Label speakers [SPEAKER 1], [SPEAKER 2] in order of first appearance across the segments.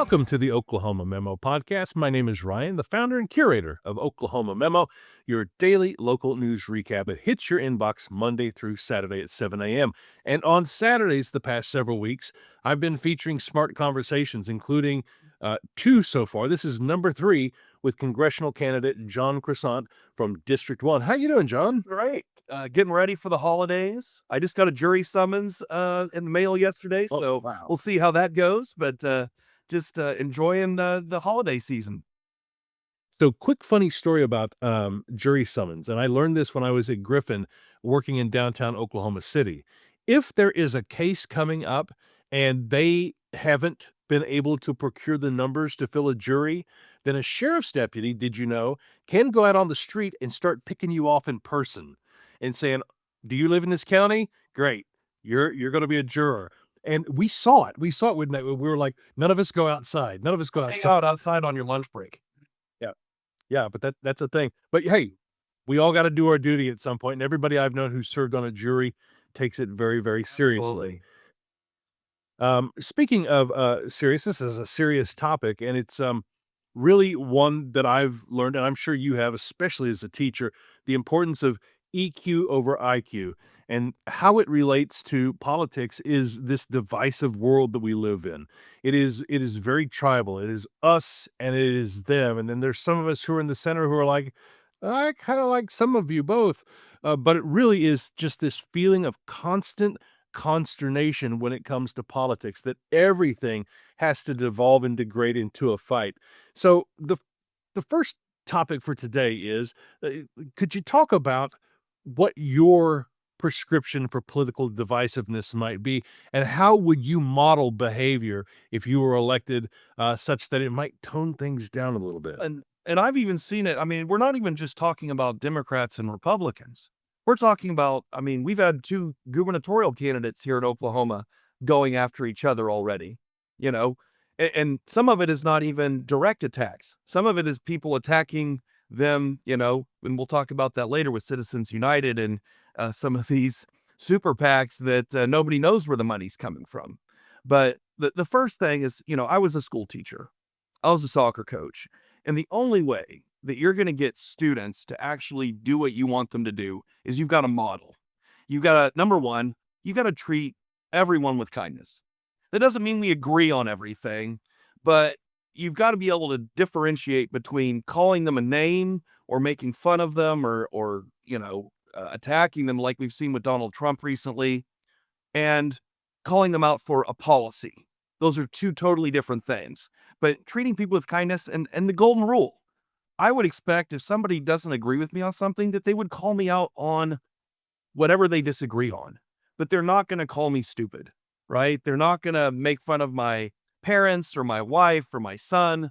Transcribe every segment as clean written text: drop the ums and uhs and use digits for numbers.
[SPEAKER 1] Welcome to the Oklahoma Memo Podcast. My name is Ryan, the founder and curator of Oklahoma Memo, your daily local news recap. It hits your inbox Monday through Saturday at 7 a.m. And on Saturdays, the past several weeks, I've been featuring smart conversations, including two so far. This is number 3 with congressional candidate John Croisant from District 1. How you doing, John?
[SPEAKER 2] Great. Getting ready for the holidays. I just got a jury summons in the mail yesterday, so
[SPEAKER 1] wow.
[SPEAKER 2] we'll see how that goes. But just enjoying the holiday season.
[SPEAKER 1] So, quick funny story about jury summons, and I learned this when I was at Griffin working in downtown Oklahoma City. If there is a case coming up and they haven't been able to procure the numbers to fill a jury, then a sheriff's deputy, did you know, can go out on the street and start picking you off in person and saying, "Do you live in this county? Great, you're going to be a juror." And we saw it. We saw it when we were like, none of us go outside. None of us go
[SPEAKER 2] Hang
[SPEAKER 1] outside.
[SPEAKER 2] out outside on your lunch break.
[SPEAKER 1] Yeah, but that's a thing. But hey, we all got to do our duty at some point, and everybody I've known who served on a jury takes it very, very seriously. Speaking of serious, this is a serious topic, and it's really one that I've learned, and I'm sure you have, especially as a teacher, the importance of EQ over IQ. And how it relates to politics is this divisive world that we live in. It is very tribal. It is us and it is them. And then there's some of us who are in the center who are like, I kind of like some of you both. But it really is just this feeling of constant consternation when it comes to politics, that everything has to devolve and degrade into a fight. So the first topic for today is, could you talk about what your prescription for political divisiveness might be, and how would you model behavior if you were elected, such that it might tone things down a little bit?
[SPEAKER 2] And I've even seen it. I mean, we're not even just talking about Democrats and Republicans. We're talking about, I mean, we've had 2 gubernatorial candidates here in Oklahoma going after each other already, you know, and some of it is not even direct attacks. Some of it is people attacking them, and we'll talk about that later with Citizens United and some of these super PACs that nobody knows where the money's coming from. But the first thing is, I was a school teacher. I was a soccer coach. And the only way that you're going to get students to actually do what you want them to do is you've got to model. You've got to, number one, you got to treat everyone with kindness. That doesn't mean we agree on everything, but you've got to be able to differentiate between calling them a name or making fun of them or attacking them like we've seen with Donald Trump recently, and calling them out for a policy. Those are 2 totally different things. But treating people with kindness and the golden rule. I would expect if somebody doesn't agree with me on something that they would call me out on whatever they disagree on. But they're not going to call me stupid, right? They're not going to make fun of my parents or my wife or my son.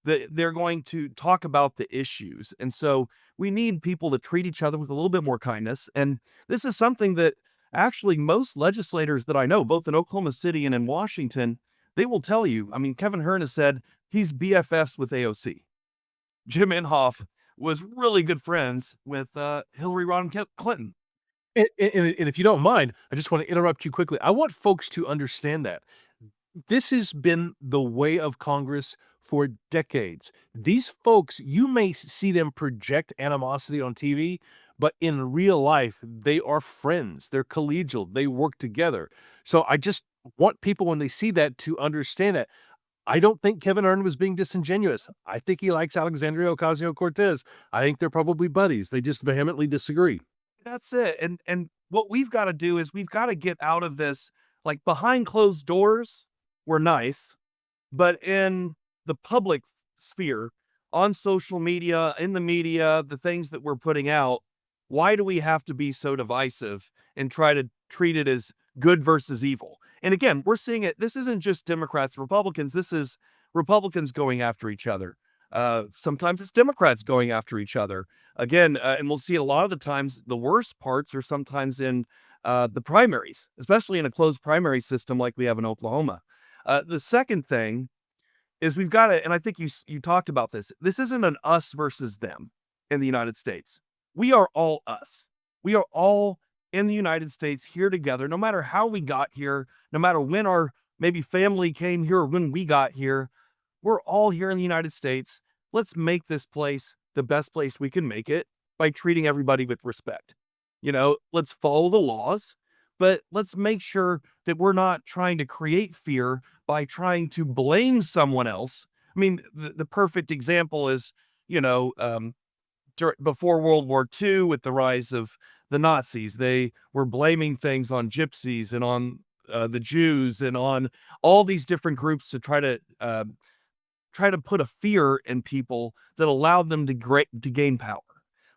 [SPEAKER 2] They're going to talk about the issues. And so we need people to treat each other with a little bit more kindness. And this is something that actually most legislators that I know, both in Oklahoma City and in Washington, they will tell you. I mean, Kevin Hern has said he's BFFs with AOC. Jim Inhofe was really good friends with Hillary Rodham Clinton.
[SPEAKER 1] And if you don't mind, I just want to interrupt you quickly. I want folks to understand that this has been the way of Congress for decades. These folks, you may see them project animosity on TV, but in real life, they are friends. They're collegial. They work together. So I just want people, when they see that, to understand that. I don't think Kevin Hern was being disingenuous. I think he likes Alexandria Ocasio-Cortez. I think they're probably buddies. They just vehemently disagree.
[SPEAKER 2] That's it. And what we've got to do is we've got to get out of this, like, behind closed doors, we're nice, but in the public sphere, on social media, in the media, the things that we're putting out, why do we have to be so divisive and try to treat it as good versus evil? And again, we're seeing it. This isn't just Democrats, Republicans. This is Republicans going after each other. Sometimes it's Democrats going after each other. Again, and we'll see a lot of the times the worst parts are sometimes in the primaries, especially in a closed primary system like we have in Oklahoma. The second thing is we've got to, and I think you talked about this. This isn't an us versus them in the United States. We are all us. We are all in the United States here together, no matter how we got here, no matter when our maybe family came here or when we got here. We're all here in the United States. Let's make this place the best place we can make it by treating everybody with respect. Let's follow the laws, but let's make sure that we're not trying to create fear by trying to blame someone else. I mean, the perfect example is, you know, um, before World War II, with the rise of the Nazis, they were blaming things on gypsies and on the Jews and on all these different groups to try to put a fear in people that allowed them to gain power.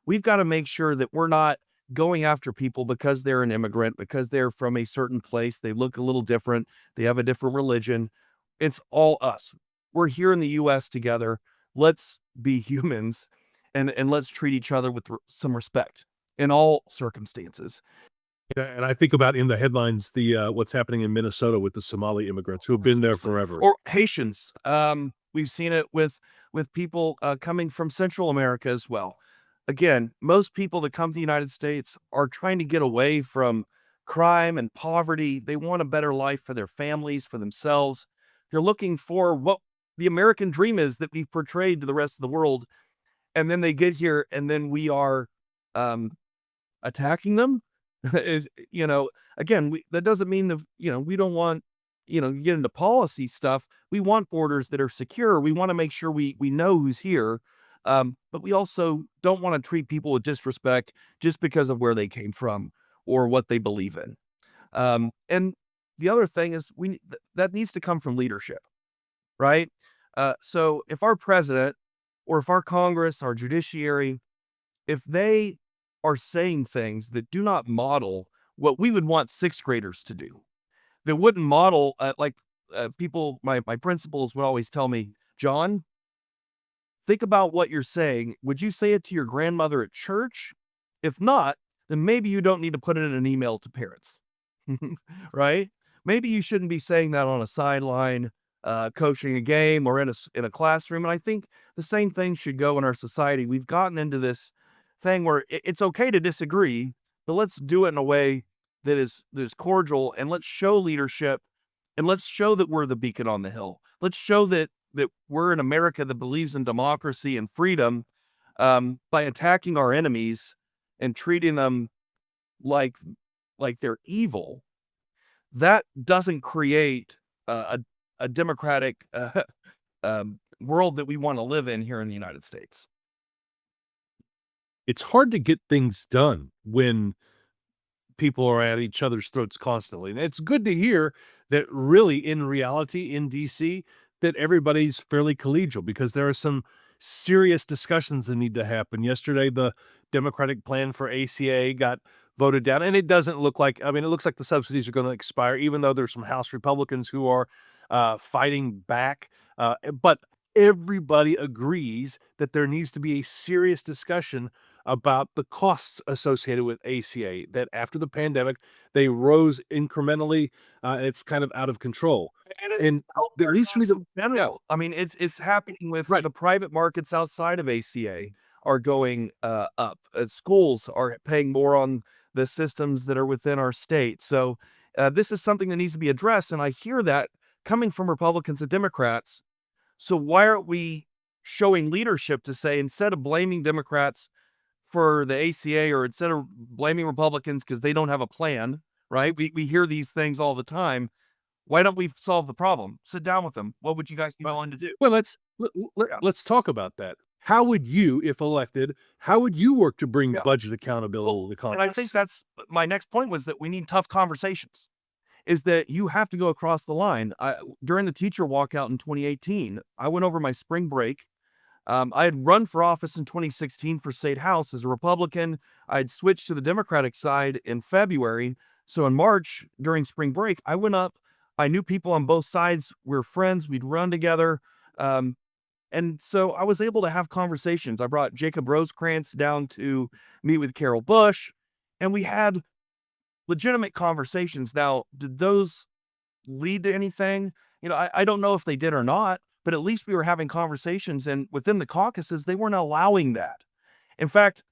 [SPEAKER 2] We've got to make sure that we're not going after people because they're an immigrant, because they're from a certain place, they look a little different, they have a different religion. It's all us. We're here in the US together. Let's be humans, and let's treat each other with some respect in all circumstances.
[SPEAKER 1] Yeah, and I think about in the headlines what's happening in Minnesota with the Somali immigrants who have been there
[SPEAKER 2] Absolutely.
[SPEAKER 1] forever.
[SPEAKER 2] Or Haitians. We've seen it with people coming from Central America as well. Again, most people that come to the United States are trying to get away from crime and poverty. They want a better life for their families, for themselves. They're looking for what the American dream is that we've portrayed to the rest of the world. And then they get here, and then we are um, attacking them. is Again, that doesn't mean that we don't want get into policy stuff. We want borders that are secure. We want to make sure we know who's here, but we also don't want to treat people with disrespect just because of where they came from or what they believe in. And the other thing is that needs to come from leadership, right? So if our president or if our Congress, our judiciary, if they are saying things that do not model what we would want sixth graders to do, that wouldn't model people, my principals would always tell me, John, think about what you're saying. Would you say it to your grandmother at church? If not, then maybe you don't need to put it in an email to parents, right? Maybe you shouldn't be saying that on a sideline, coaching a game or in a classroom. And I think the same thing should go in our society. We've gotten into this thing where it's okay to disagree, but let's do it in a way that is cordial, and let's show leadership, and let's show that we're the beacon on the hill. Let's show that we're in America that believes in democracy and freedom, by attacking our enemies and treating them like they're evil. That doesn't create a democratic world that we want to live in here in the United States.
[SPEAKER 1] It's hard to get things done when people are at each other's throats constantly. And it's good to hear that really in reality in DC that everybody's fairly collegial because there are some serious discussions that need to happen. Yesterday, the Democratic plan for ACA got voted down, and it doesn't look like, I mean, it looks like the subsidies are going to expire, even though there's some House Republicans who are fighting back. But everybody agrees that there needs to be a serious discussion about the costs associated with ACA, that after the pandemic, they rose incrementally. It's kind of out of control.
[SPEAKER 2] And it's
[SPEAKER 1] And there
[SPEAKER 2] healthcare
[SPEAKER 1] needs to be
[SPEAKER 2] costs
[SPEAKER 1] the,
[SPEAKER 2] in
[SPEAKER 1] yeah,
[SPEAKER 2] general. I mean, it's happening with
[SPEAKER 1] right.
[SPEAKER 2] the private markets outside of ACA are going up. Schools are paying more on the systems that are within our state. So this is something that needs to be addressed. And I hear that coming from Republicans and Democrats. So why aren't we showing leadership to say, instead of blaming Democrats for the ACA, or instead of blaming Republicans because they don't have a plan, right? We hear these things all the time. Why don't we solve the problem? Sit down with them. What would you guys be willing to do?
[SPEAKER 1] Well,
[SPEAKER 2] Yeah.
[SPEAKER 1] let's talk about that. How would you, if elected, how would you work to bring
[SPEAKER 2] Yeah.
[SPEAKER 1] budget accountability
[SPEAKER 2] Well,
[SPEAKER 1] to
[SPEAKER 2] and I think
[SPEAKER 1] Congress?
[SPEAKER 2] that's my next point, was that we need tough conversations. Is that you have to go across the line. During the teacher walkout in 2018, I went over my spring break. I had run for office in 2016 for state house as a Republican. I had switched to the Democratic side in February. So in March, during spring break, I went up. I knew people on both sides. We were friends. We'd run together. Um, and so I was able to have conversations. I brought Jacob Rosecrans down to meet with Carol Bush, and we had legitimate conversations. Now, did those lead to anything? I don't know if they did or not, but at least we were having conversations. And within the caucuses, they weren't allowing that. In fact,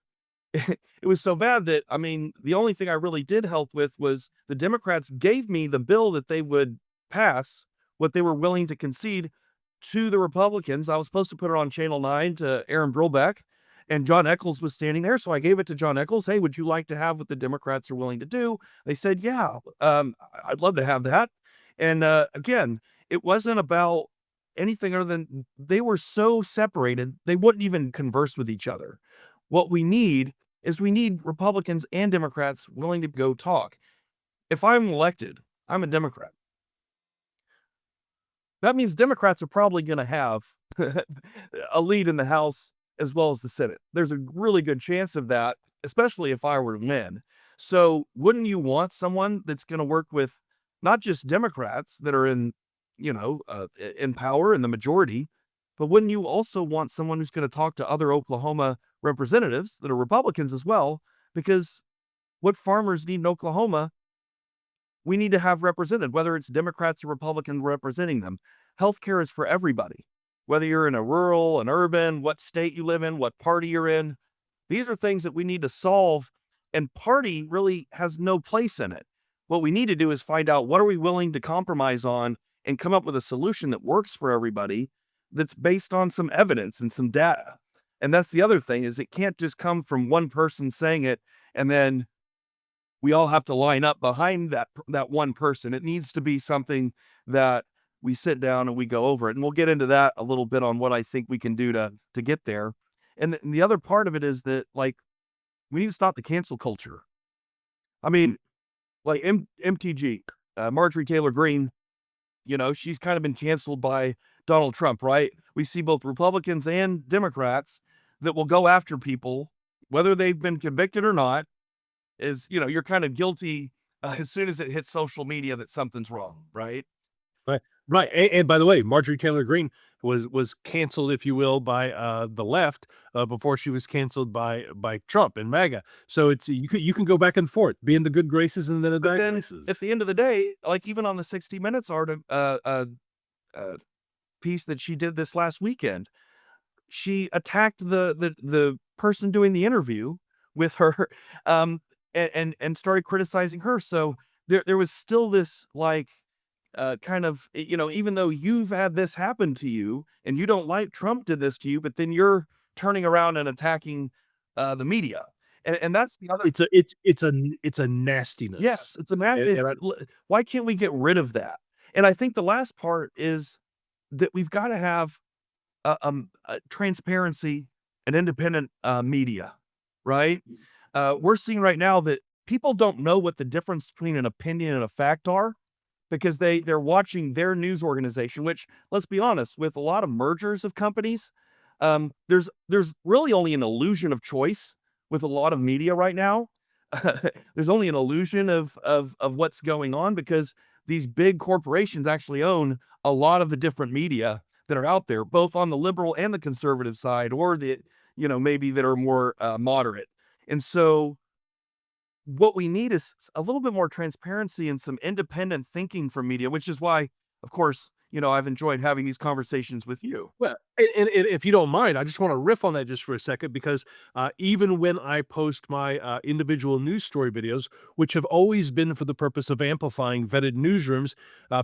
[SPEAKER 2] it was so bad that, I mean, the only thing I really did help with was the Democrats gave me the bill that they would pass, what they were willing to concede to the Republicans. I was supposed to put it on Channel 9 to Aaron Brillbeck, and John Eccles was standing there. So I gave it to John Eccles. Hey, would you like to have what the Democrats are willing to do? They said, yeah, I'd love to have that. And again, it wasn't about anything other than they were so separated, they wouldn't even converse with each other. What we need is we need Republicans and Democrats willing to go talk. If I'm elected, I'm a Democrat. That means Democrats are probably going to have a lead in the House as well as the Senate. There's a really good chance of that, especially if I were to win. So wouldn't you want someone that's going to work with not just Democrats that are in power in the majority, but wouldn't you also want someone who's going to talk to other Oklahoma representatives that are Republicans as well? Because what farmers need in Oklahoma, we need to have represented, whether it's Democrats or Republicans representing them. Healthcare is for everybody, whether you're in a rural, an urban, what state you live in, what party you're in. These are things that we need to solve, and party really has no place in it. What we need to do is find out what are we willing to compromise on and come up with a solution that works for everybody that's based on some evidence and some data. And that's the other thing is it can't just come from one person saying it and then we all have to line up behind that one person. It needs to be something that we sit down and we go over it. And we'll get into that a little bit on what I think we can do to get there. And the other part of it is that like we need to stop the cancel culture. I mean, like MTG, Marjorie Taylor Greene, she's kind of been canceled by Donald Trump, right? We see both Republicans and Democrats that will go after people, whether they've been convicted or not, is, you're kind of guilty as soon as it hits social media that something's wrong, right?
[SPEAKER 1] Right, right, and by the way, Marjorie Taylor Greene was canceled, if you will, by, the left, before she was canceled by Trump and MAGA. So it's you can go back and forth, be in the good graces and then the
[SPEAKER 2] But
[SPEAKER 1] bad
[SPEAKER 2] then
[SPEAKER 1] graces.
[SPEAKER 2] at the end of the day, like even on the 60 Minutes piece that she did this last weekend, she attacked the person doing the interview with her, and started criticizing her. So there was still this like kind of even though you've had this happen to you and you don't like Trump did this to you, but then you're turning around and attacking the media, and that's the other.
[SPEAKER 1] It's a nastiness.
[SPEAKER 2] Yes, it's a massive.
[SPEAKER 1] And I
[SPEAKER 2] Why can't we get rid of that? And I think the last part is that we've got to have transparency and independent media, right? We're seeing right now that people don't know what the difference between an opinion and a fact are because they're watching their news organization, which let's be honest, with a lot of mergers of companies, there's really only an illusion of choice with a lot of media right now. There's only an illusion of what's going on because these big corporations actually own a lot of the different media that are out there, both on the liberal and the conservative side, or the, maybe that are more moderate. And so what we need is a little bit more transparency and some independent thinking from media, which is why, of course, I've enjoyed having these conversations with you.
[SPEAKER 1] Well, and if you don't mind, I just wanna riff on that just for a second because, even when I post my, individual news story videos, which have always been for the purpose of amplifying vetted newsrooms,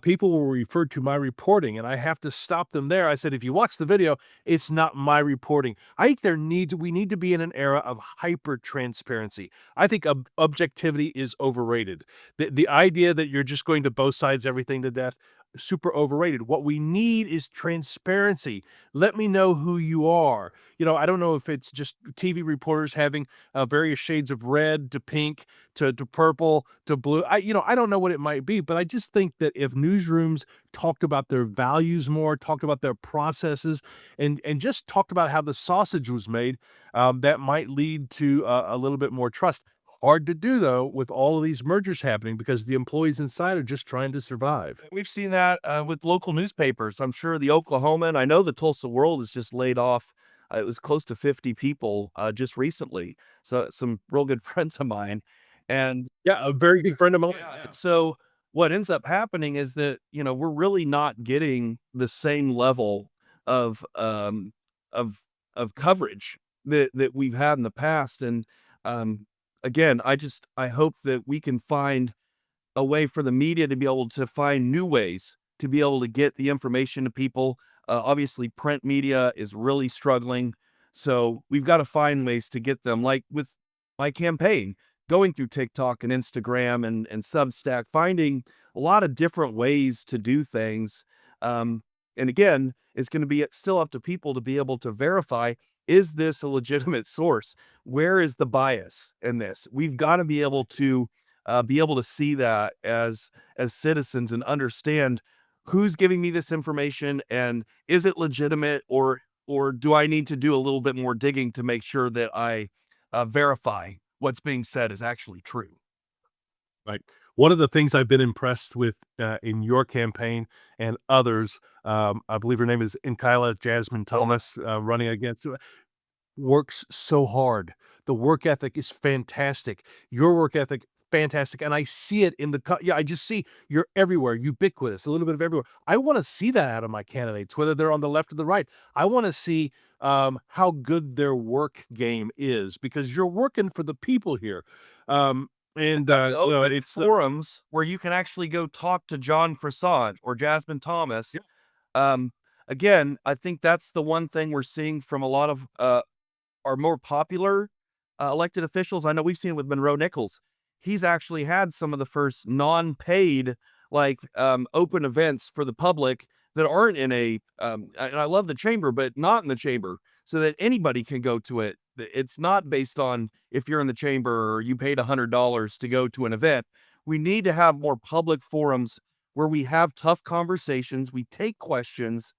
[SPEAKER 1] people will refer to my reporting, and I have to stop them there. I said, "If you watch the video, it's not my reporting." I think we need to be in an era of hyper transparency. I think objectivity is overrated. The idea that you're just going to both sides everything to death, super overrated. What we need is transparency. Let me know who you are. I don't know if it's just TV reporters having various shades of red to pink to purple to blue. I don't know what it might be, but I just think that if newsrooms talked about their values more, talked about their processes, and just talked about how the sausage was made, that might lead to a little bit more trust. Hard to do though with all of these mergers happening because the employees inside are just trying to survive.
[SPEAKER 2] We've seen that with local newspapers. I'm sure the Oklahoma, and I know the Tulsa World has just laid off. It was close to 50 people just recently. So some real good friends of mine, and
[SPEAKER 1] Yeah, a very good friend of mine.
[SPEAKER 2] yeah. So what ends up happening is that, we're really not getting the same level of of coverage that we've had in the past. And again, I hope that we can find a way for the media to be able to find new ways to be able to get the information to people Obviously, print media is really struggling. So we've got to find ways to get them, like with my campaign, going through TikTok and Instagram and Substack, finding a lot of different ways to do things. Um, and again, it's going to be still up to people to be able to verify, is this a legitimate source? Where is the bias in this? We've got to be able to see that as citizens and understand who's giving me this information and is it legitimate, or do I need to do a little bit more digging to make sure that I verify what's being said is actually true.
[SPEAKER 1] Right. One of the things I've been impressed with in your campaign and others, I believe her name is Inkyla Jasmine Thomas, running against, works so hard. The work ethic is fantastic. Your work ethic, fantastic. And I see it in the, yeah, I just see you're everywhere, ubiquitous, a little bit of everywhere. I want to see that out of my candidates, whether they're on the left or the right. I want to see how good their work game is because you're working for the people here. And
[SPEAKER 2] Open
[SPEAKER 1] it's the,
[SPEAKER 2] forums where you can actually go talk to John Croisant or Jasmine Thomas.
[SPEAKER 1] yeah,
[SPEAKER 2] Um, Again, I think that's the one thing we're seeing from a lot of our more popular elected officials. I know we've seen it with Monroe Nichols. He's actually had some of the first non-paid, like open events for the public that aren't in a. And I love the chamber, but not in the chamber, so that anybody can go to it. It's not based on if you're in the chamber or you paid $100 to go to an event. We need to have more public forums where we have tough conversations, we take questions,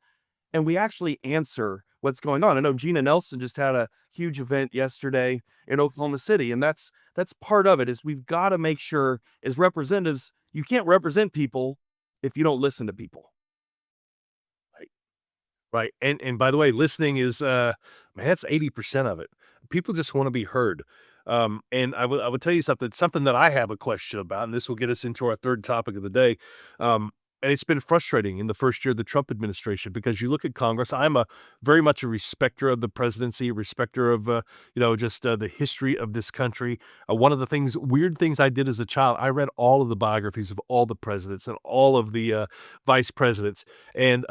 [SPEAKER 2] and we actually answer what's going on. I know Gina Nelson just had a huge event yesterday in Oklahoma City, and that's part of it. Is we've got to make sure as representatives, you can't represent people if you don't listen to people.
[SPEAKER 1] right. Right, and by the way, listening is, man, that's 80% of it. People just wanna be heard. And I would tell you something that I have a question about, and this will get us into our 3rd topic of the day. And it's been frustrating in the first year of the Trump administration because you look at Congress, I'm a very much a respecter of the presidency, a respecter of, just, the history of this country. One of the weird things I did as a child, I read all of the biographies of all the presidents and all of the, vice presidents, and,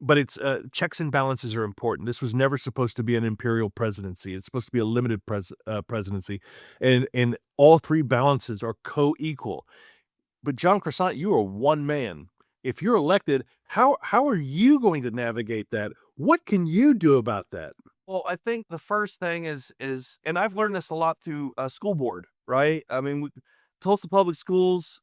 [SPEAKER 1] but it's, checks and balances are important. This was never supposed to be an imperial presidency. It's supposed to be a limited presidency, and all 3 balances are co-equal. But John Croissant, you are one man. If you're elected, how are you going to navigate that? What can you do about that?
[SPEAKER 2] Well, I think the first thing and I've learned this a lot through school board, right? I mean, Tulsa Public Schools,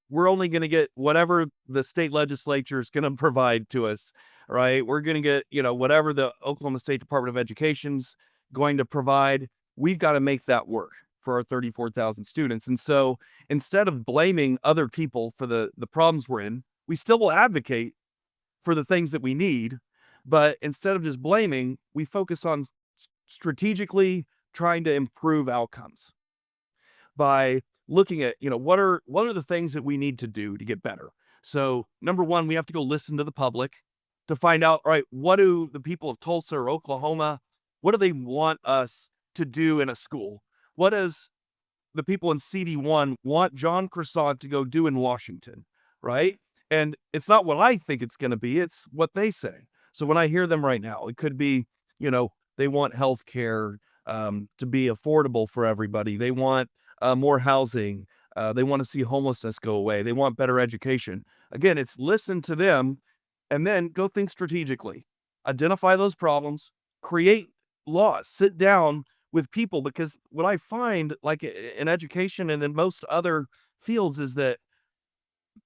[SPEAKER 2] we're only going to get whatever the state legislature is going to provide to us, right? We're going to get, whatever the Oklahoma State Department of Education's going to provide. We've got to make that work for our 34,000 students. And so instead of blaming other people for the problems we're in, we still will advocate for the things that we need. But instead of just blaming, we focus on strategically trying to improve outcomes by looking at, what are the things that we need to do to get better. So number one, we have to go listen to the public to find out, all right, what do the people of Tulsa or Oklahoma, what do they want us to do in a school? What does the people in CD1 want John Croissant to go do in Washington, right? And it's not what I think it's going to be, it's what they say. So when I hear them right now, it could be, they want healthcare to be affordable for everybody. They want more housing. They want to see homelessness go away. They want better education. Again, it's listen to them and then go think strategically. Identify those problems, create laws, sit down with people, because what I find, like in education and in most other fields, is that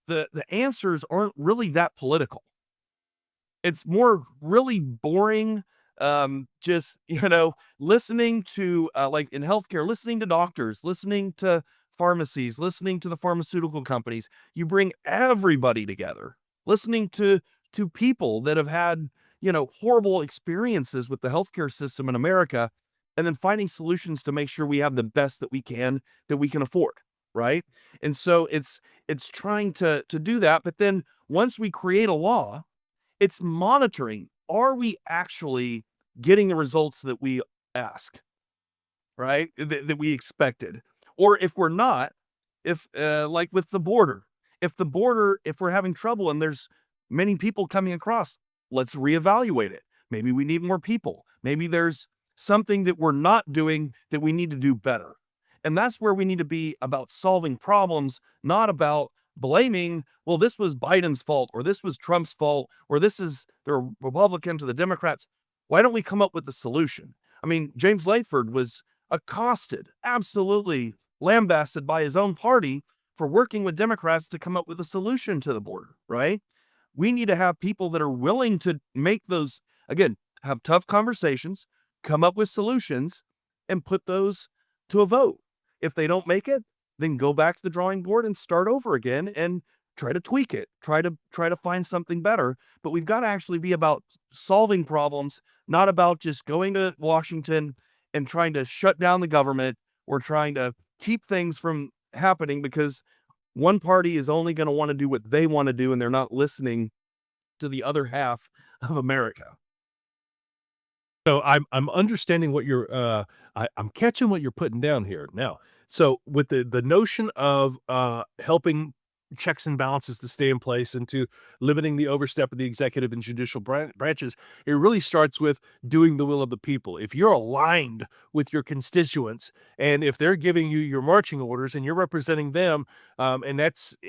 [SPEAKER 2] the answers aren't really that political. It's more really boring. Just, listening to, like in healthcare, listening to doctors, listening to pharmacies, listening to the pharmaceutical companies. You bring everybody together, listening to people that have had, horrible experiences with the healthcare system in America, and then finding solutions to make sure we have the best that we can afford. Right. And so it's trying to do that. But then once we create a law, it's monitoring. Are we actually getting the results that we ask, right? That we expected? Or if we're not, if like with the border, if we're having trouble and there's many people coming across, let's reevaluate it. Maybe we need more people. Maybe there's something that we're not doing that we need to do better. And that's where we need to be about solving problems, not about blaming, well, this was Biden's fault, or this was Trump's fault, or this is the Republicans or the Democrats. Why don't we come up with a solution? I mean, James Langford was accosted, absolutely lambasted by his own party for working with Democrats to come up with a solution to the border, right? We need to have people that are willing to make those, again, have tough conversations, come up with solutions, and put those to a vote. If they don't make it, then go back to the drawing board and start over again and try to tweak it, try to find something better. But we've got to actually be about solving problems, not about just going to Washington and trying to shut down the government or trying to keep things from happening because one party is only going to want to do what they want to do and they're not listening to the other half of America.
[SPEAKER 1] So I'm understanding what I'm catching what you're putting down here now. So with the notion of helping checks and balances to stay in place and to limiting the overstep of the executive and judicial branches, it really starts with doing the will of the people. If you're aligned with your constituents and if they're giving you your marching orders and you're representing them, and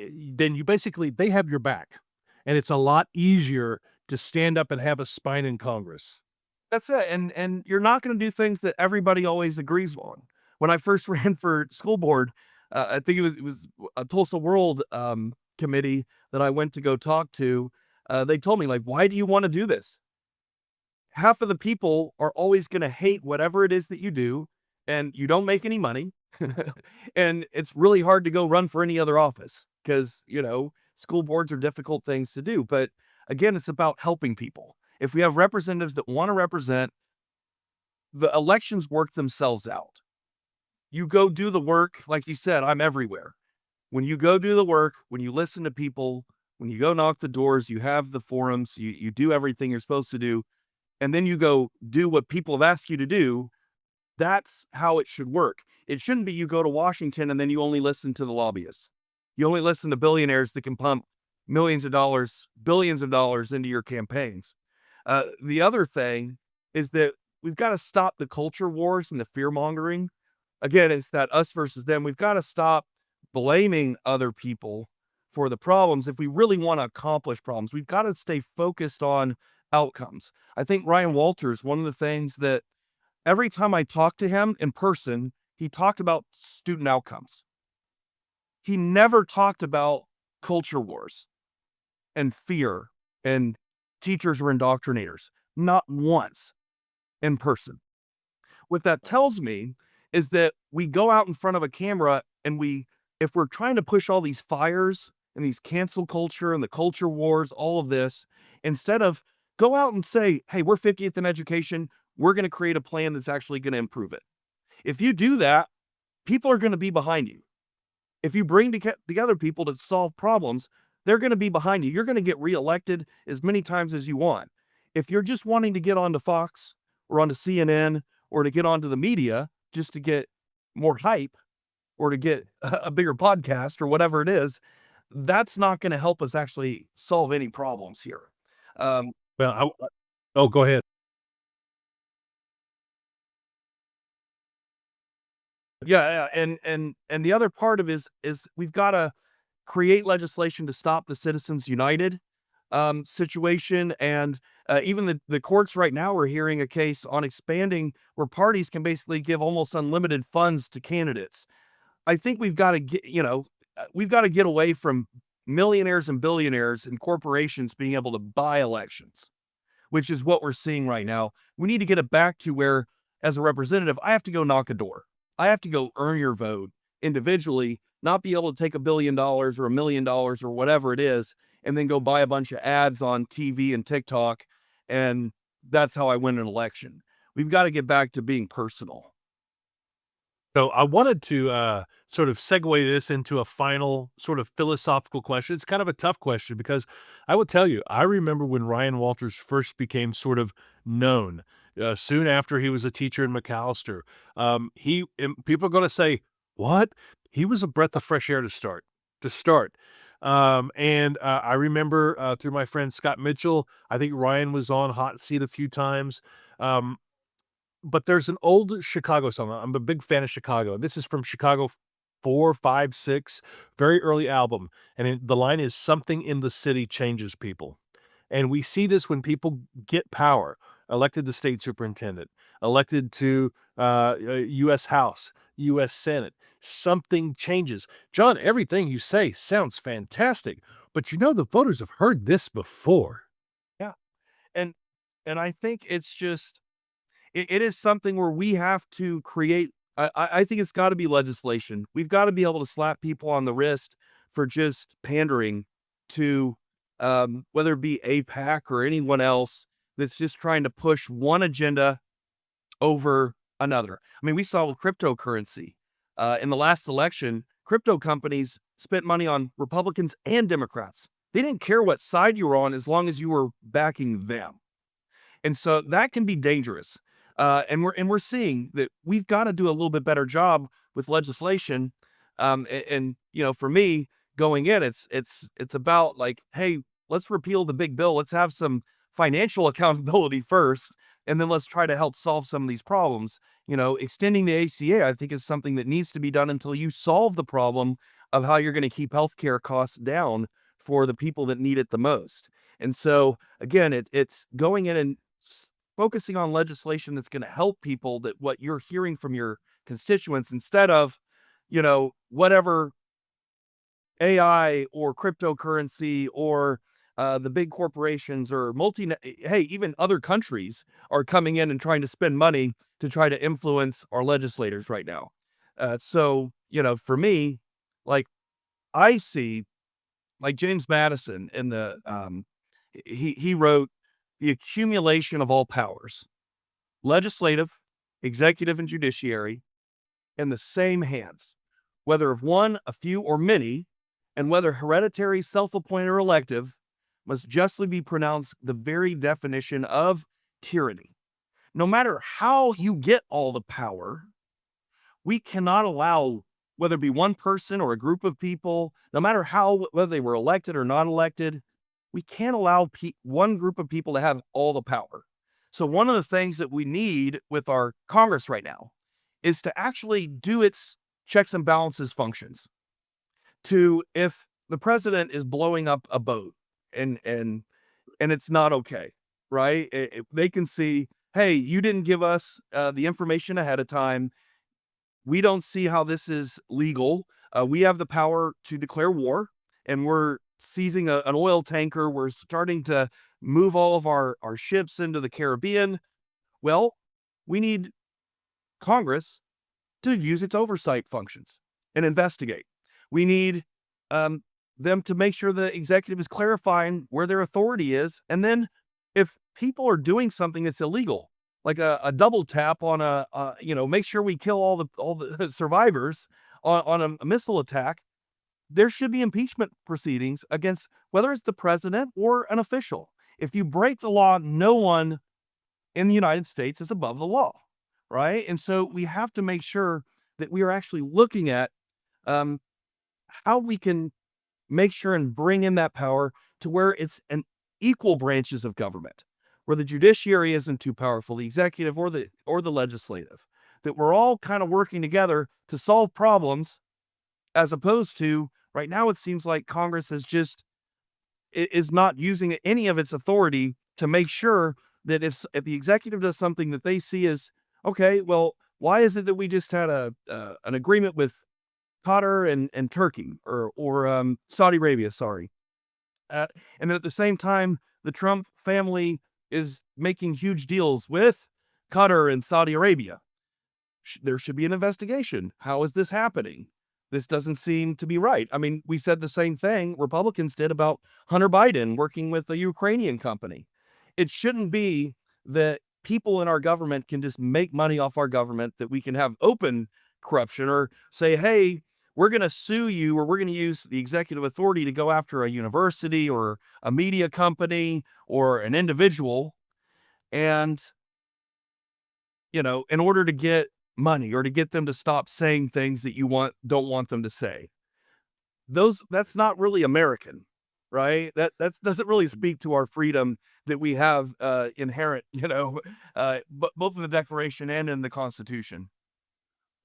[SPEAKER 1] then you basically they have your back, and it's a lot easier to stand up and have a spine in Congress.
[SPEAKER 2] That's it, and you're not gonna do things that everybody always agrees on. When I first ran for school board, I think it was a Tulsa World, committee that I went to go talk to, they told me, like, "Why do you wanna do this? Half of the people are always gonna hate whatever it is that you do, and you don't make any money, and it's really hard to go run for any other office because school boards are difficult things to do, but again, it's about helping people. If we have representatives that wanna represent, the elections work themselves out. You go do the work, like you said, I'm everywhere. When you go do the work, when you listen to people, when you go knock the doors, you have the forums, you do everything you're supposed to do, and then you go do what people have asked you to do, that's how it should work. It shouldn't be you go to Washington and then you only listen to the lobbyists. You only listen to billionaires that can pump millions of dollars, billions of dollars into your campaigns. The other thing is that we've got to stop the culture wars and the fear mongering. Again, it's that us versus them. We've got to stop blaming other people for the problems. If we really want to accomplish problems, we've got to stay focused on outcomes. I think Ryan Walters, one of the things that every time I talked to him in person, he talked about student outcomes. He never talked about culture wars and fear and teachers were indoctrinators. Not once in person. What that tells me is that we go out in front of a camera and if we're trying to push all these fires and these cancel culture and the culture wars, all of this, instead of go out and say, hey, we're 50th in education, we're going to create a plan that's actually going to improve it. If you do that, people are going to be behind you. If you bring together people to solve problems, they're going to be behind you. You're going to get reelected as many times as you want. If you're just wanting to get onto Fox or onto CNN or to get onto the media just to get more hype or to get a bigger podcast or whatever it is, that's not going to help us actually solve any problems here. Um,
[SPEAKER 1] Well, oh, go ahead.
[SPEAKER 2] yeah, and the other part of is we've got to create legislation to stop the Citizens United situation. And even the courts right now are hearing a case on expanding where parties can basically give almost unlimited funds to candidates. I think we've got to we've got to get away from millionaires and billionaires and corporations being able to buy elections, which is what we're seeing right now. We need to get it back to where, as a representative, I have to go knock a door. I have to go earn your vote individually, not be able to take $1 billion or $1 million or whatever it is, and then go buy a bunch of ads on TV and TikTok. And that's how I win an election. We've got to get back to being personal.
[SPEAKER 1] So I wanted to sort of segue this into a final sort of philosophical question. It's kind of a tough question because I will tell you, I remember when Ryan Walters first became sort of known. Soon after he was a teacher in McAllister, people are going to say, "What? He was a breath of fresh air to start." And I remember through my friend Scott Mitchell, I think Ryan was on Hot Seat a few times. Um, but there's an old Chicago song. I'm a big fan of Chicago. This is from Chicago 4, 5, 6, very early album. And the line is something in the city changes people. And we see this when people get power, elected to state superintendent, elected to U.S. House, U.S. Senate. Something changes. John, everything you say sounds fantastic, but the voters have heard this before.
[SPEAKER 2] Yeah. And I think it's just it is something where we have to create. I think it's got to be legislation. We've got to be able to slap people on the wrist for just pandering to whether it be APAC or anyone else that's just trying to push one agenda over another. I mean, we saw with cryptocurrency in the last election, crypto companies spent money on Republicans and Democrats. They didn't care what side you were on as long as you were backing them. And so that can be dangerous. And we're seeing that we've got to do a little bit better job with legislation. For me, going in, it's about like, hey, let's repeal the big bill. Let's have some financial accountability first, and then let's try to help solve some of these problems. Extending the ACA, I think, is something that needs to be done until you solve the problem of how you're going to keep healthcare costs down for the people that need it the most. And so again, it's going in and focusing on legislation that's going to help people, that what you're hearing from your constituents, instead of, whatever AI or cryptocurrency or the big corporations or hey, even other countries are coming in and trying to spend money to try to influence our legislators right now. For me, like I see, like James Madison in he wrote the accumulation of all powers, legislative, executive, and judiciary, in the same hands, whether of one, a few, or many, and whether hereditary, self-appointed, or elective, must justly be pronounced the very definition of tyranny. No matter how you get all the power, we cannot allow, whether it be one person or a group of people, no matter whether they were elected or not elected, we can't allow one group of people to have all the power. So one of the things that we need with our Congress right now is to actually do its checks and balances functions. To, if the president is blowing up a boat and it's not okay, right? They can see, hey, you didn't give us the information ahead of time. We don't see how this is legal. We have the power to declare war, and we're seizing an oil tanker. We're starting to move all of our ships into the Caribbean. Well, we need Congress to use its oversight functions and investigate. We need them to make sure the executive is clarifying where their authority is. And then if people are doing something that's illegal, like a double tap on make sure we kill all the survivors on a missile attack, there should be impeachment proceedings against whether it's the president or an official. If you break the law, no one in the United States is above the law, right? And so we have to make sure that we are actually looking at how we can make sure and bring in that power to where it's an equal branches of government, where the judiciary isn't too powerful, the executive or the legislative, that we're all kind of working together to solve problems, as opposed to right now, it seems like Congress is not using any of its authority to make sure that if the executive does something that they see as, okay, well, why is it that we just had an agreement with Qatar and Turkey or Saudi Arabia, sorry. And then at the same time, the Trump family is making huge deals with Qatar and Saudi Arabia. There should be an investigation. How is this happening? This doesn't seem to be right. I mean, we said the same thing Republicans did about Hunter Biden working with a Ukrainian company. It shouldn't be that people in our government can just make money off our government, that we can have open corruption or say, hey, we're going to sue you, or we're going to use the executive authority to go after a university or a media company or an individual. And, in order to get money or to get them to stop saying things that you don't want them to say. that's not really American, right? That doesn't really speak to our freedom that we have inherent, both in the Declaration and in the Constitution.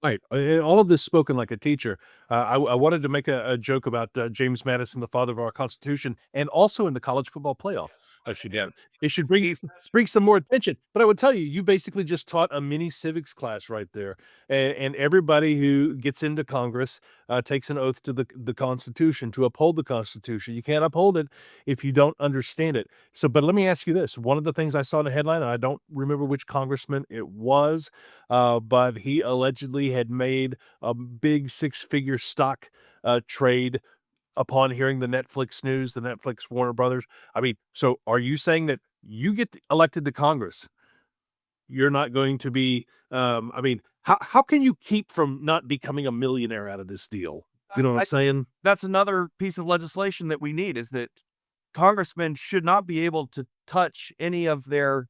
[SPEAKER 1] Right. All of this spoken like a teacher. I wanted to make a joke about James Madison, the father of our Constitution, and also in the college football playoff. I should have. It should bring some more attention. But I would tell you, you basically just taught a mini civics class right there, and everybody who gets into Congress takes an oath to the Constitution to uphold the Constitution. You can't uphold it if you don't understand it. So, but let me ask you this: one of the things I saw in the headline, and I don't remember which congressman it was, but he allegedly had made a big six-figure stock trade upon hearing the Netflix news, the Netflix Warner Brothers. I mean, so are you saying that you get elected to Congress, you're not going to be? I mean, how can you keep from not becoming a millionaire out of this deal? You know what I'm
[SPEAKER 2] I
[SPEAKER 1] saying?
[SPEAKER 2] That's another piece of legislation that we need, is that congressmen should not be able to touch any of their,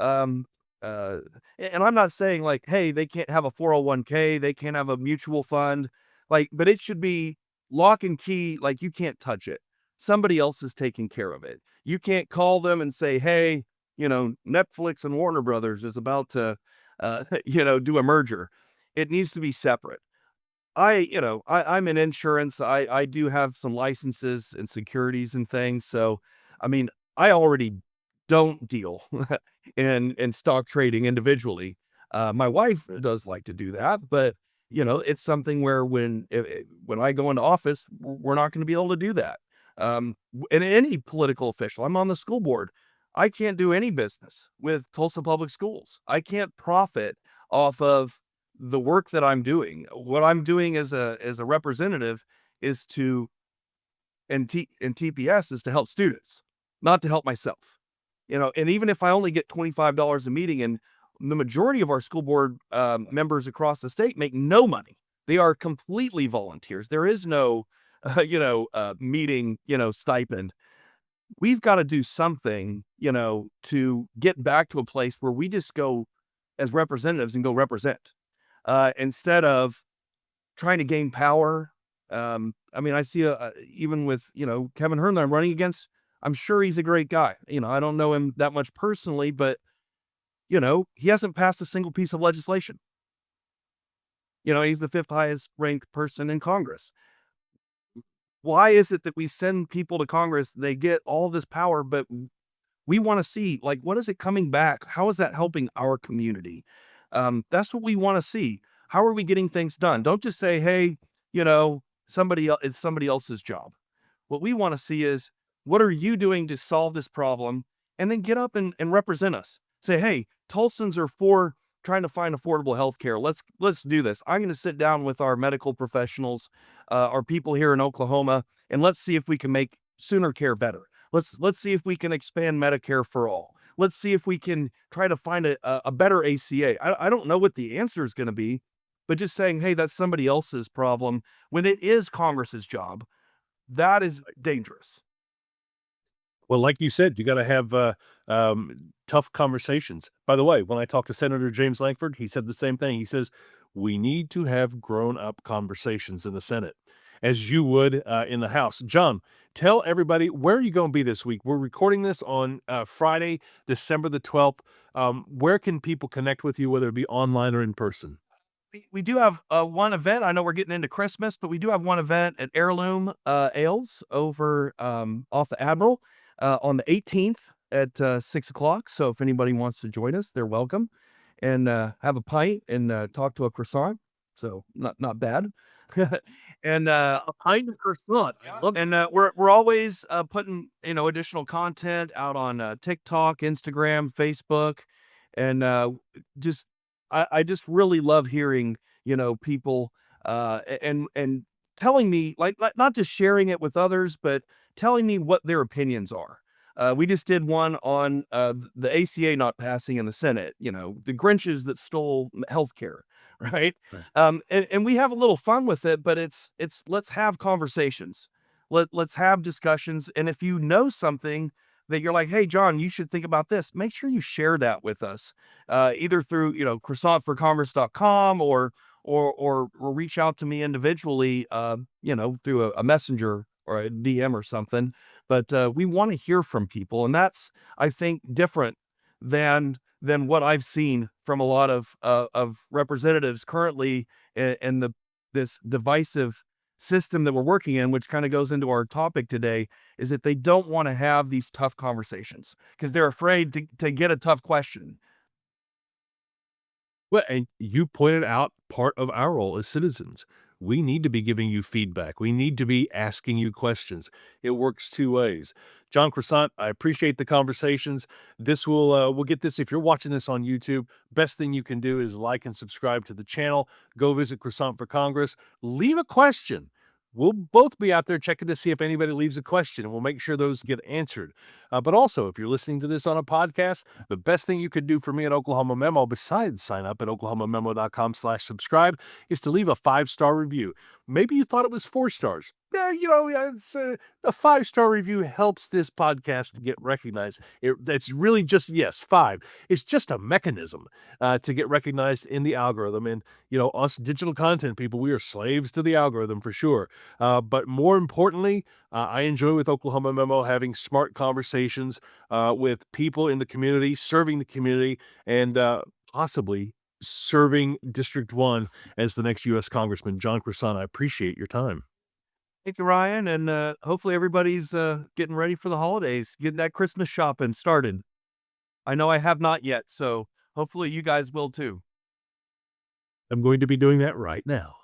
[SPEAKER 2] um, uh, and I'm not saying like, hey, they can't have a 401k, they can't have a mutual fund, like, but it should be lock and key, like you can't touch it. Somebody else is taking care of it. You can't call them and say, hey, Netflix and Warner Brothers is about to, do a merger. It needs to be separate. I'm in insurance. I do have some licenses and securities and things. So, I mean, I already don't deal in stock trading individually. My wife does like to do that, but it's something where when I go into office, we're not going to be able to do that. And any political official, I'm on the school board. I can't do any business with Tulsa Public Schools. I can't profit off of the work that I'm doing. What I'm doing as a representative is to and TPS is to help students, not to help myself. And even if I only get $25 a meeting, and the majority of our school board members across the state make no money. They are completely volunteers. There is no, meeting, stipend. We've got to do something, to get back to a place where we just go as representatives and go represent, instead of trying to gain power. I mean, I see even with, Kevin Hearn that I'm running against, I'm sure he's a great guy. I don't know him that much personally, but, he hasn't passed a single piece of legislation. He's the fifth highest ranked person in Congress. Why is it that we send people to Congress, they get all this power, but we want to see, like, what is it coming back? How is that helping our community? That's what we want to see. How are we getting things done? Don't just say, hey, it's somebody else's job. What we want to see is, what are you doing to solve this problem? And then get up and represent us. Say, hey, Tulsans are for trying to find affordable health care. Let's do this. I'm going to sit down with our medical professionals, our people here in Oklahoma, and let's see if we can make Sooner Care better. Let's see if we can expand Medicare for all. Let's see if we can try to find a better ACA. I don't know what the answer is going to be, but just saying, hey, that's somebody else's problem when it is Congress's job, that is dangerous.
[SPEAKER 1] Well, like you said, you gotta have, tough conversations. By the way, when I talked to Senator James Lankford, he said the same thing. He says, "We need to have grown-up conversations in the Senate, as you would, in the House." John, tell everybody, where are you gonna be this week? We're recording this on, Friday, December the 12th. Where can people connect with you, whether it be online or in person?
[SPEAKER 2] We do have one event. I know we're getting into Christmas, but we do have one event at Heirloom Ales over off the Admiral on the 18th at 6 o'clock. So if anybody wants to join us, they're welcome, and have a pint and talk to a croissant. So not bad. And
[SPEAKER 1] A pint of croissant. I love
[SPEAKER 2] and we're always putting additional content out on TikTok, Instagram, Facebook, and just I just really love hearing people and telling me, like not just sharing it with others, but telling me what their opinions are. We just did one on the ACA not passing in the Senate. The Grinches that stole healthcare, right?
[SPEAKER 1] Right.
[SPEAKER 2] And we have a little fun with it, but it's let's have conversations. Let's have discussions. And if you know something that you're like, hey, John, you should think about this, make sure you share that with us, either through, croissantforcongress.com or reach out to me individually, through a messenger or a DM or something. But we want to hear from people, and that's, I think, different than what I've seen from a lot of representatives currently in this divisive system that we're working in, which kind of goes into our topic today, is that they don't want to have these tough conversations because they're afraid to get a tough question.
[SPEAKER 1] Well, and you pointed out part of our role as citizens. We need to be giving you feedback. We need to be asking you questions. It works two ways. John Croissant, I appreciate the conversations. We'll get this. If you're watching this on YouTube, best thing you can do is like and subscribe to the channel. Go visit Croissant for Congress. Leave a question. We'll both be out there checking to see if anybody leaves a question, and we'll make sure those get answered. But also, if you're listening to this on a podcast, the best thing you could do for me at Oklahoma Memo, besides sign up at oklahomamemo.com/subscribe, is to leave a 5-star review. Maybe you thought it was 4 stars. Yeah, it's a 5-star review helps this podcast get recognized. It's really just, yes, 5. It's just a mechanism to get recognized in the algorithm. And, us digital content people, we are slaves to the algorithm for sure. But more importantly, I enjoy with Oklahoma Memo having smart conversations with people in the community, serving the community, and possibly serving District 1 as the next U.S. Congressman. John Croissant, I appreciate your time.
[SPEAKER 2] Thank you, Ryan, and hopefully everybody's getting ready for the holidays, getting that Christmas shopping started. I know I have not yet, so hopefully you guys will too.
[SPEAKER 1] I'm going to be doing that right now.